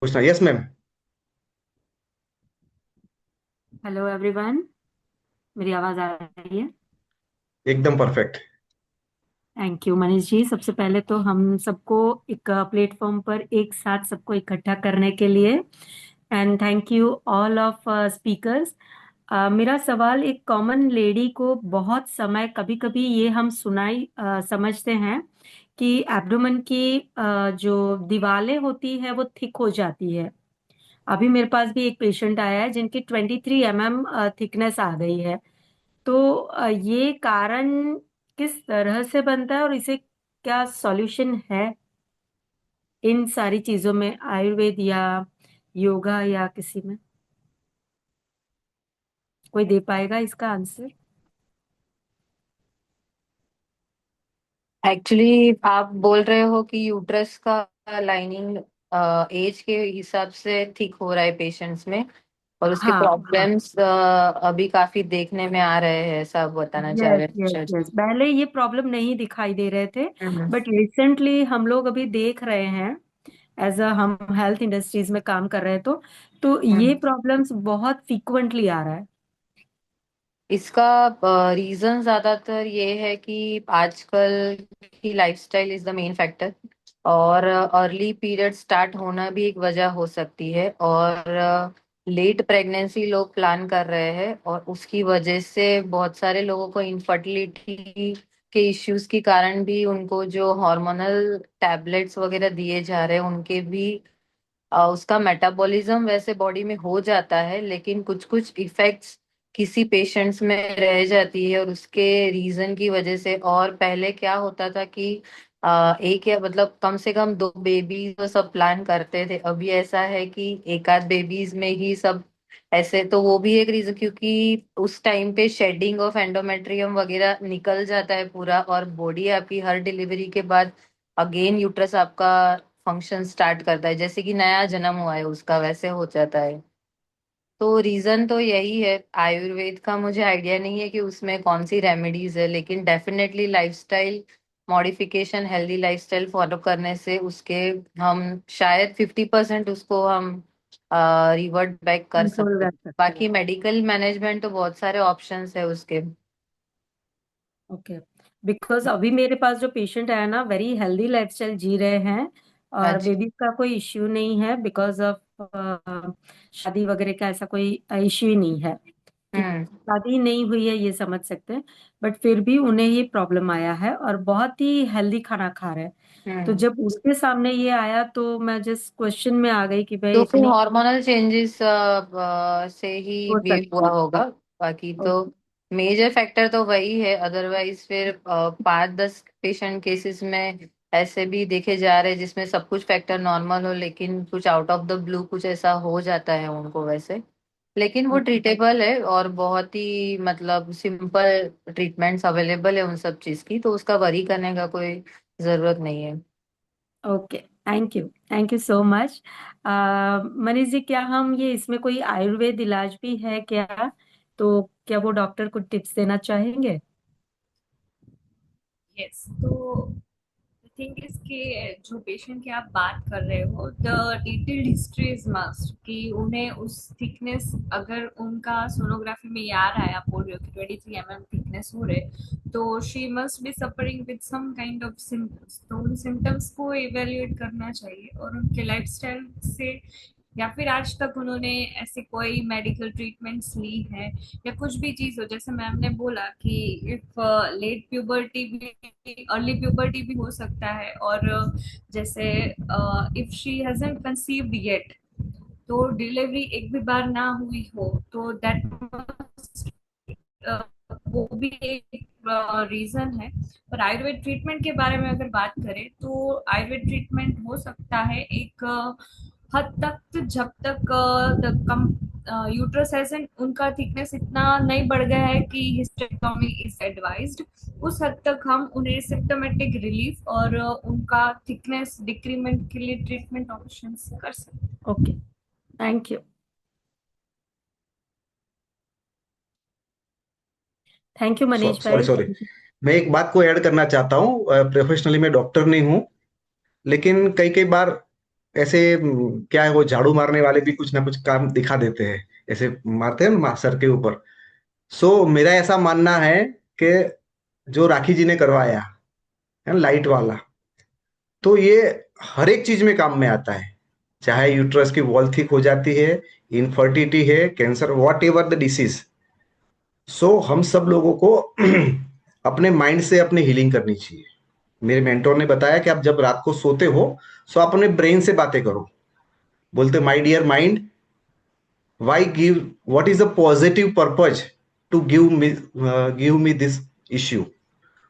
पूछना। Yes ma'am. Hello everyone. मेरी आवाज़ आ रही है? एकदम perfect. Thank you Manish ji. सबसे पहले तो हम सबको एक प्लेटफॉर्म पर एक साथ सबको इकट्ठा करने के लिए and thank you all of speakers. मेरा सवाल एक कॉमन लेडी को बहुत समय कभी कभी ये हम सुनाई समझते हैं कि एब्डोमेन की जो दीवारें होती है वो थिक हो जाती है। अभी मेरे पास भी एक पेशेंट आया है जिनकी 23 mm थिकनेस आ गई है। तो ये कारण किस तरह से बनता है और इसे क्या सॉल्यूशन है इन सारी चीजों में, आयुर्वेद या योगा या किसी में? कोई दे पाएगा इसका आंसर? एक्चुअली आप बोल रहे हो कि यूट्रस का लाइनिंग एज के हिसाब से ठीक हो रहा है पेशेंट्स में, और उसके हाँ हाँ। प्रॉब्लम्स अभी काफी देखने में आ रहे हैं, ऐसा आप बताना चाह यस रहे यस हैं। यस, पहले ये प्रॉब्लम नहीं दिखाई दे रहे थे हम्म। बट रिसेंटली हम लोग अभी देख रहे हैं एज अ हम हेल्थ इंडस्ट्रीज में काम कर रहे हैं तो ये हम्म। प्रॉब्लम्स बहुत फ्रीक्वेंटली आ रहा है। इसका रीजन ज्यादातर ये है कि आजकल की lifestyle is the main factor, और अर्ली पीरियड स्टार्ट होना भी एक वजह हो सकती है, और लेट प्रेगनेंसी लोग प्लान कर रहे हैं, और उसकी वजह से बहुत सारे लोगों को इनफर्टिलिटी के इश्यूज के कारण भी उनको जो हार्मोनल टैबलेट्स वगैरह दिए जा रहे हैं उनके भी उसका मेटाबॉलिज्म वैसे बॉडी में हो जाता है, लेकिन कुछ कुछ इफेक्ट्स किसी पेशेंट्स में रह जाती है, और उसके रीजन की वजह से। और पहले क्या होता था कि एक या मतलब कम से कम दो बेबी तो सब प्लान करते थे, अभी ऐसा है कि एक आध बेबीज में ही सब ऐसे। तो वो भी एक रीजन, क्योंकि उस टाइम पे शेडिंग ऑफ एंडोमेट्रियम वगैरह निकल जाता है पूरा, और बॉडी आपकी हर डिलीवरी के बाद अगेन यूट्रस आपका फंक्शन स्टार्ट करता है, जैसे कि नया जन्म हुआ है उसका, वैसे हो जाता है। तो रीजन तो यही है। आयुर्वेद का मुझे आइडिया नहीं है कि उसमें कौन सी रेमेडीज है, लेकिन definitely lifestyle modification, healthy lifestyle follow करने से उसके हम शायद 50% उसको हम रिवर्ट बैक कर कंट्रोल सकते हैं। रख सकते हैं। बाकी मेडिकल मैनेजमेंट तो बहुत सारे ऑप्शंस है उसके। ओके। बिकॉज अभी मेरे पास जो पेशेंट है ना वेरी हेल्दी लाइफस्टाइल जी रहे हैं और अच्छा। बेबी का कोई इश्यू नहीं है बिकॉज ऑफ शादी वगैरह का ऐसा कोई इश्यू ही नहीं है कि हम्म। शादी नहीं हुई है ये समझ सकते हैं। बट फिर भी उन्हें ये प्रॉब्लम आया है और बहुत ही हेल्दी खाना खा रहे हैं। तो हम्म। जब उसके सामने ये आया तो मैं जिस क्वेश्चन में आ गई कि भाई तो फिर इतनी हार्मोनल चेंजेस से ही हो भी सकती हुआ है। होगा। बाकी तो ओके। मेजर फैक्टर तो वही है, अदरवाइज फिर 5-10 पेशेंट केसेस में ऐसे भी देखे जा रहे हैं जिसमें सब कुछ फैक्टर नॉर्मल हो, लेकिन कुछ आउट ऑफ द ब्लू कुछ ऐसा हो जाता है उनको वैसे। लेकिन वो ट्रीटेबल है, और बहुत ही मतलब सिंपल ट्रीटमेंट्स अवेलेबल है उन सब चीज की, तो उसका वरी करने का कोई जरूरत नहीं है। Okay. Thank you so much. Manish ji, क्या हम ये इसमें कोई आयुर्वेद इलाज भी है क्या? तो क्या वो डॉक्टर को टिप्स देना चाहेंगे? यस। तो थिंग इज कि जो पेशेंट की आप बात कर रहे हो, the detailed history is must कि उन्हें उस थिकनेस, अगर उनका सोनोग्राफी में ये आ रहा है, आप बोल रहे हो कि 23 mm थिकनेस हो रहे, तो she must be suffering with some kind of symptoms. तो उन सिम्टम्स को इवेल्युएट करना चाहिए, और उनके लाइफस्टाइल से या फिर आज तक उन्होंने ऐसे कोई मेडिकल ट्रीटमेंट्स ली है या कुछ भी चीज हो। जैसे मैम ने बोला कि इफ लेट प्यूबर्टी भी, अर्ली प्यूबर्टी भी हो सकता है, और जैसे if she hasn't conceived yet, तो डिलीवरी एक भी बार ना हुई हो, तो दैट वो भी एक रीजन है। पर आयुर्वेद ट्रीटमेंट के बारे में अगर बात करें तो आयुर्वेद ट्रीटमेंट हो सकता है एक हद तक, जब तक द कम यूट्रस एजेंट उनका थिकनेस इतना नहीं बढ़ गया है कि हिस्टेक्टोमी इज एडवाइज्ड। उस हद तक हम उन्हें सिम्टोमेटिक रिलीफ और उनका थिकनेस डिक्रीमेंट के लिए ट्रीटमेंट ऑप्शंस कर सकते हैं। Okay. Thank you. Thank you Manish sorry भाई। सॉरी। मैं एक बात को ऐड करना चाहता हूँ। प्रोफेशनली मैं डॉक्टर नहीं हूँ, लेकिन कई कई बार ऐसे क्या है, वो झाड़ू मारने वाले भी कुछ ना कुछ काम दिखा देते हैं, ऐसे मारते हैं ना सर के ऊपर। सो मेरा ऐसा मानना है कि जो राखी जी ने करवाया है लाइट वाला, तो ये हर एक चीज में काम में आता है। चाहे यूट्रस की वॉल थिक हो जाती है, इनफर्टिलिटी है, cancer, whatever the disease. So हम सब लोगों को अपने माइंड से अपनी हीलिंग करनी चाहिए। मेरे मेंटोर ने बताया कि आप जब रात को सोते हो, सो आप अपने ब्रेन से बातें करो। बोलते my dear mind, why give, what is the positive purpose to give me this issue.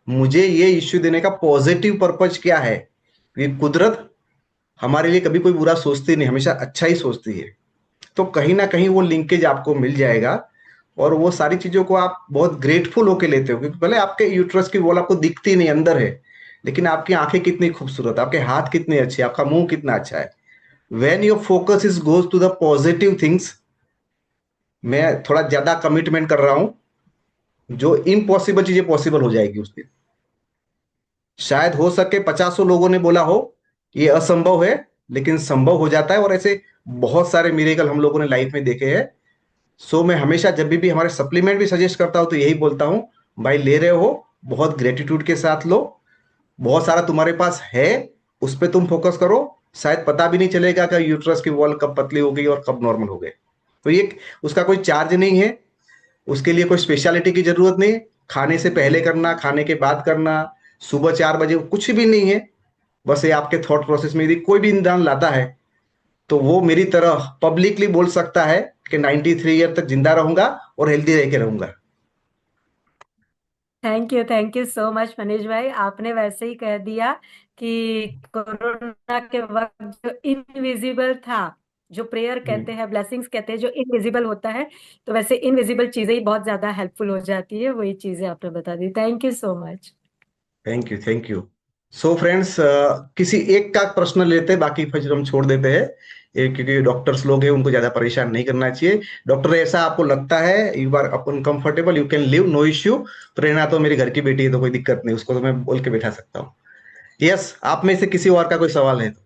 मुझे ये इश्यू देने का पॉजिटिव पर्पज क्या है। ये कुदरत हमारे लिए कभी कोई बुरा सोचती नहीं, हमेशा अच्छा ही सोचती है। तो कहीं ना कहीं वो लिंकेज आपको मिल जाएगा, और वो सारी चीजों को आप बहुत ग्रेटफुल होके लेते हो, क्योंकि भले आपके यूट्रस की वॉल आपको दिखती नहीं अंदर है, लेकिन आपकी आंखें कितनी खूबसूरत, आपके हाथ कितने अच्छे, आपका मुंह कितना अच्छा है। When your focus is goes to the positive things, मैं थोड़ा ज्यादा कमिटमेंट कर रहा हूं, जो इम्पॉसिबल चीजें पॉसिबल हो जाएगी उस दिन। शायद हो सके 50 लोगों ने बोला हो ये असंभव है, लेकिन संभव हो जाता है। और ऐसे बहुत सारे मिरेकल हम लोगों ने लाइफ में देखे हैं। सो मैं हमेशा जब भी हमारे सप्लीमेंट भी सजेस्ट करता हूं तो यही बोलता हूं, भाई ले रहे हो बहुत ग्रेटिट्यूड के साथ लो, बहुत सारा तुम्हारे पास है, उस पर तुम फोकस करो। शायद पता भी नहीं चलेगा कि यूट्रस की वॉल कब पतली हो गई और कब नॉर्मल हो गए। तो ये उसका कोई चार्ज नहीं है, उसके लिए कोई स्पेशलिटी की जरूरत नहीं। खाने से पहले करना, खाने के बाद करना, सुबह 4 बजे, कुछ भी नहीं है। बस ये आपके थॉट प्रोसेस में यदि कोई भी इंसान लाता है, तो वो मेरी तरह पब्लिकली बोल सकता है कि 93 ईयर तक जिंदा रहूंगा और हेल्दी रह के रहूंगा। Thank you so much Manish भाई, आपने वैसे ही कह दिया कि कोरोना के वक्त जो इनविजिबल था, जो प्रेयर कहते हैं, ब्लेसिंग्स कहते हैं, जो इनविजिबल होता है, तो वैसे इनविजिबल चीजें ही बहुत ज्यादा हेल्पफुल हो जाती है। वही चीजें आपने बता दी। Thank you so much. Thank you, thank you. So friends, किसी एक का प्रश्न लेते हैं, बाकी फिर हम छोड़ देते हैं। क्योंकि डॉक्टर्स लोग हैं, उनको ज्यादा परेशान नहीं करना चाहिए। डॉक्टर, ऐसा आपको लगता है you are upon comfortable, you can live, no issue. Prerna तो मेरी घर की बेटी है, तो कोई दिक्कत नहीं, उसको तो मैं बोल के बैठा सकता हूँ। यस, आप में से किसी और का कोई सवाल है तो